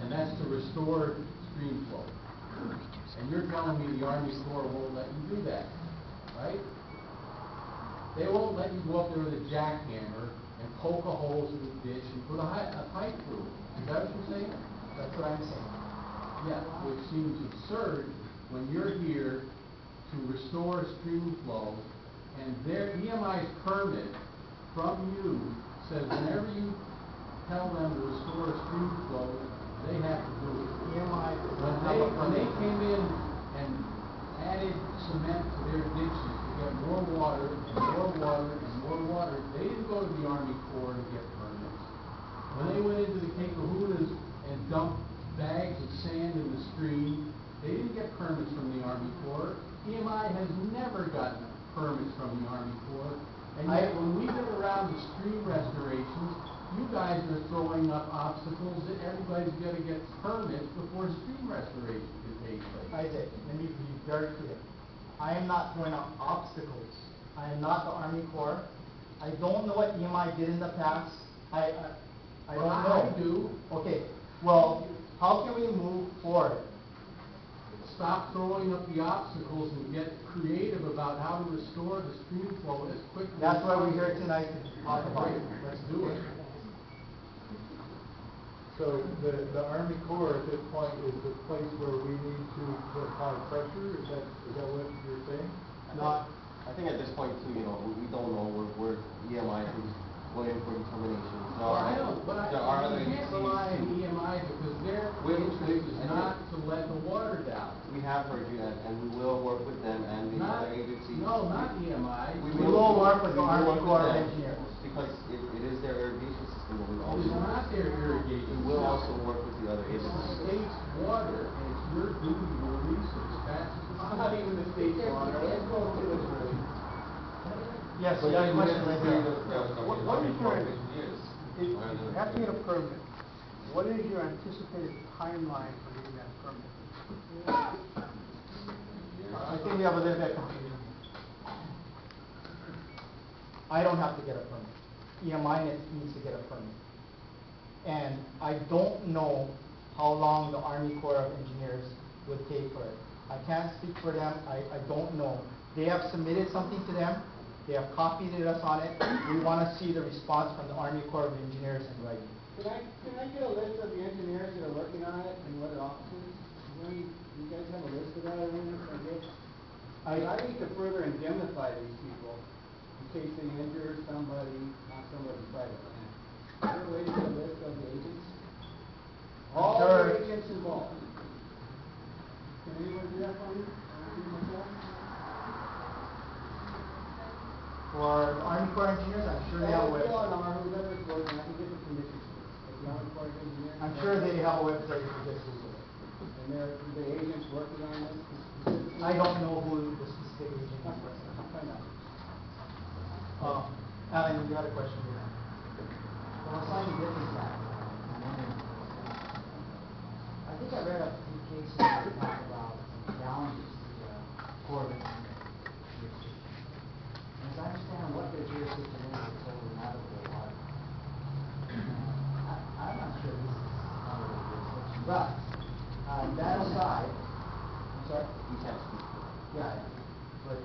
and that's to restore stream flow. And you're telling me the Army Corps won't let you do that, right? They won't let you go up there with a jackhammer and poke a hole in the ditch and put a pipe through it. Is that what you're saying? That's what I'm saying. Yeah, which seems absurd when you're here to restore stream flow, and their EMI's permit from you says whenever you tell them to restore stream flow, they have to do it. EMI When they came in and added cement to their ditches to get more water and more water and more water, they didn't go to the Army Corps to get permits. When they went into the Cacahunas and dumped bags of sand in the stream, they didn't get permits from the Army Corps. EMI has never gotten permits from the Army Corps. And yet when we get around the stream restorations, you guys are throwing up obstacles that everybody's got to get permits before stream restoration can take place. Isaac, let me be very clear. I am not throwing up obstacles. I am not the Army Corps. I don't know what EMI did in the past. I don't know. I do. Okay, well, how can we move forward? Stop throwing up the obstacles and get creative about how to restore the stream flow as quickly as That's why possible. we're here tonight to talk about it. Let's do it. So the Army Corps at this point is the place where we need to apply pressure? Is that what you're saying? I think at this point too, we don't know where EMI is going for determinations. There are other you can't rely on agencies. EMI because their interest is not to let the water down. We have heard you, and we will work with them and the other agencies. No, not EMI. We will work with the We will Army work Corps of with them, Engineers. because it is their irrigation system, but we It is also not their irrigation. we will also work with the other It's the agencies. state's water, and it's your duty to release it as fast as possible. Not even the state's water. Let's go to it. Yes, But you got a you question didn't right say there. that What Army is Corps your- of Engineers If you are the- have to get a permit, what is your anticipated timeline for getting that permit? I think we have a little bit of confusion. I don't have to get a permit. EMI needs to get a permit. And I don't know how long the Army Corps of Engineers would take for it. I can't speak for them. I don't know. They have submitted something to them. They have copied us on it. We want to see the response from the Army Corps of Engineers in writing. Can I get a list of the engineers that are working on it and what offices? You guys have a list of that, I guess? I need to further indemnify these people in case they injure somebody, not somebody private. Is there a way to get a list of the agents? All Sure. the agents involved. Can anyone do that for me? For the Army Corps of Engineers, I'm sure they have a website. Whoever it's working, I can get the permission. The Army Corps of Engineers. I'm sure they have a website if you just Google it. And they're the agents working on this. I don't know who the specific agent is. I'll find out. Alan, you had a question here. Well, it's slightly different now. I think I read a few cases that talk about some challenges to the Corps of Engineers jurisdiction. And as I understand what their jurisdiction is, it's over navigable water. I'm not sure this is under their jurisdiction, but that aside, I'm sorry? You can't speak for them. Yeah, but,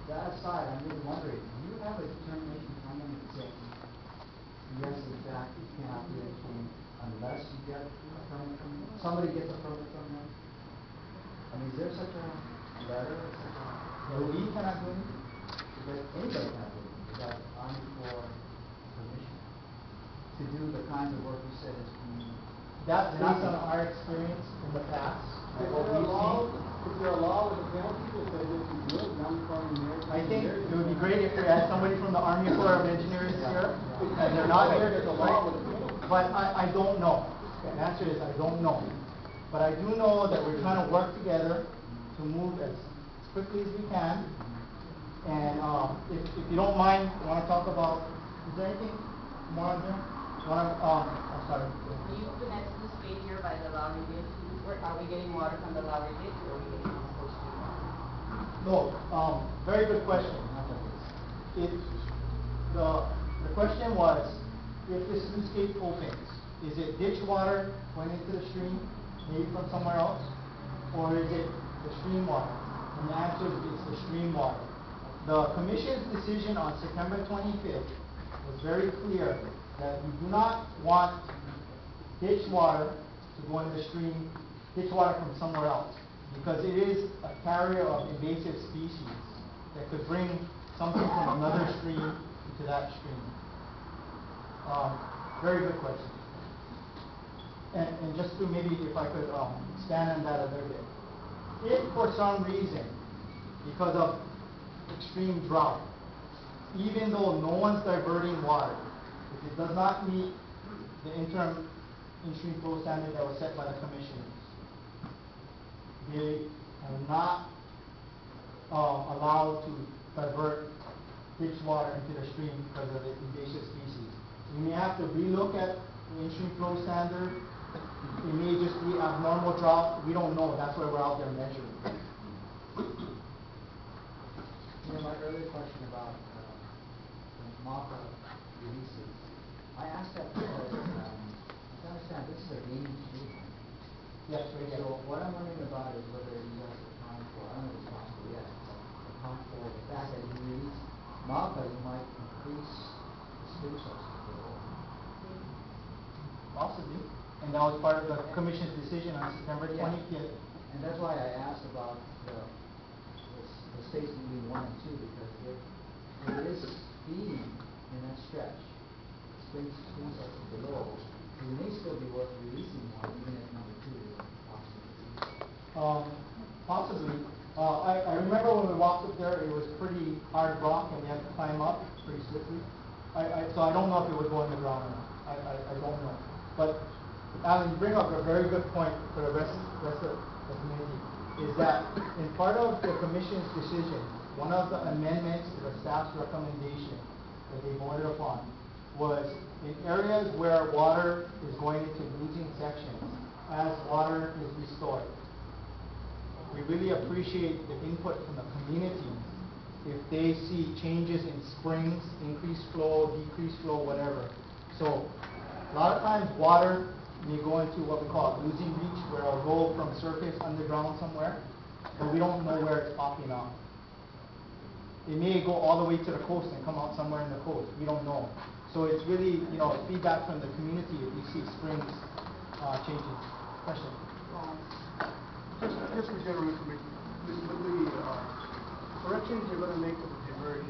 that aside, I'm really wondering, do you have a determination from them that says, yes, in fact, you cannot do anything unless you get a permit from them? Somebody gets a permit from them? I mean, is there such a letter, such a... No, we cannot do anything. That anybody cannot do anything without Army Corps permission to do the kinds of work you said is being... That's based on our experience in the past, and what we've seen. Is there a law with a penalty that says if you do it, non-conforming engineers? I think it would be great if we had somebody from the Army Corps of Engineers here, and they're not here, There's a law with a penalty. but I don't know. The answer is I don't know. But I do know that we're trying to work together to move as quickly as we can. And if you don't mind, I want to talk about, is there anything more on here? I'm sorry. Are you connected to the state here by the Lowry Ditch? Are we getting water from the Lowry Ditch or are we getting from Coast Street? No, very good question. The question was, if this sluice gate opens, Is it ditch water going into the stream, maybe from somewhere else? Or is it the stream water? And the answer is it's the stream water. The commission's decision on September 25th was very clear that we do not want ditch water to go into the stream, ditch water from somewhere else, because it is a carrier of invasive species that could bring something from another stream into that stream. Very good question. And just to maybe, if I could stand on that a little bit. If for some reason, because of extreme drought, even though no one's diverting water, if it does not meet the interim in-stream flow standard that was set by the commissioners, they are not allowed to divert ditch water into the stream because of the invasive species. We may have to relook at the in-stream flow standard. It may just be abnormal drought. We don't know. That's why we're out there measuring. You know, my earlier question about MAPA releases, I asked that because I understand this is a gaming stream. Yes, right here. So what I'm wondering about is whether you guys account for, I don't know if it's possible yet, account for the fact that if you release MAPA, you might increase the stream sources a little. Possibly. And that was part of the commission's decision on September 25th. And that's why I asked about the space between 1 and 2, because if it is feeding in that stretch, stream sources below, it may still be worth releasing one, even if number 2 is possible. Possibly. I remember when we walked up there, it was pretty hard rock and we had to climb up, pretty slippery. So I don't know if it would go in the ground or not. I don't know. But Alan, you bring up a very good point for the rest of the community, is that in part of the commission's decision, one of the amendments to the staff's recommendation that they voted upon was in areas where water is going into losing sections, as water is restored. We really appreciate the input from the community if they see changes in springs, increased flow, decreased flow, whatever. So a lot of times water may go into what we call losing reach, where it'll go from surface underground somewhere, but we don't know where it's popping up. It may go all the way to the coast and come out somewhere in the coast. We don't know. So it's really, feedback from the community if you see springs changing. Question? Just for general information, with the corrections you're going to make to the diversion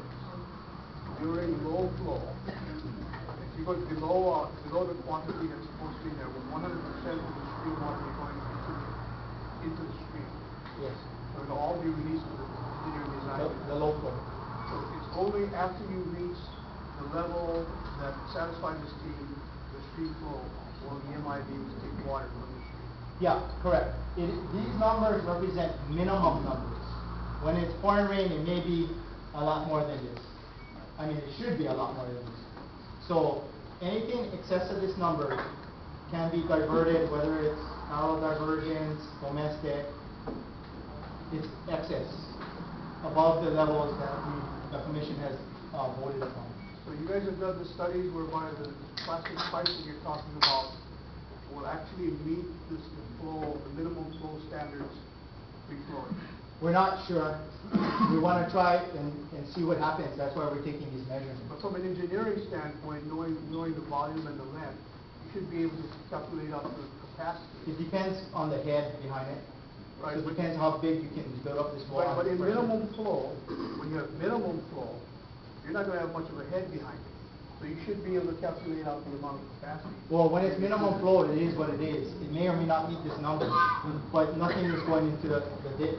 during low flow, if you go below the quantity that's supposed to be there, with 100% of the stream water be going into the stream. Yes. So it'll all be released to the continuing design. The low flow. So it's only after you reach the level that satisfies the stream flow, will the MI be able to take water from the stream. Yeah, correct. These numbers represent minimum numbers. When it's pouring rain, it may be a lot more than this. I mean, it should be a lot more than this. So anything excess of this number can be diverted, whether it's narrow diversions, domestic. It's excess above the levels that the commission has voted upon. So you guys have done the studies whereby the plastic pipes that you're talking about will actually meet the minimum flow standards free flowing. We're not sure. We want to try and see what happens. That's why we're taking these measurements. But from an engineering standpoint, knowing the volume and the length, you should be able to calculate out the capacity. It depends on the head behind it. Right. So it depends how big you can build up this wall. But in minimum flow, when you have minimum flow, you're not going to have much of a head behind it. So you should be able to calculate out the amount of capacity. Well, when it's minimum flow, it is what it is. It may or may not meet this number, but nothing is going into the ditch.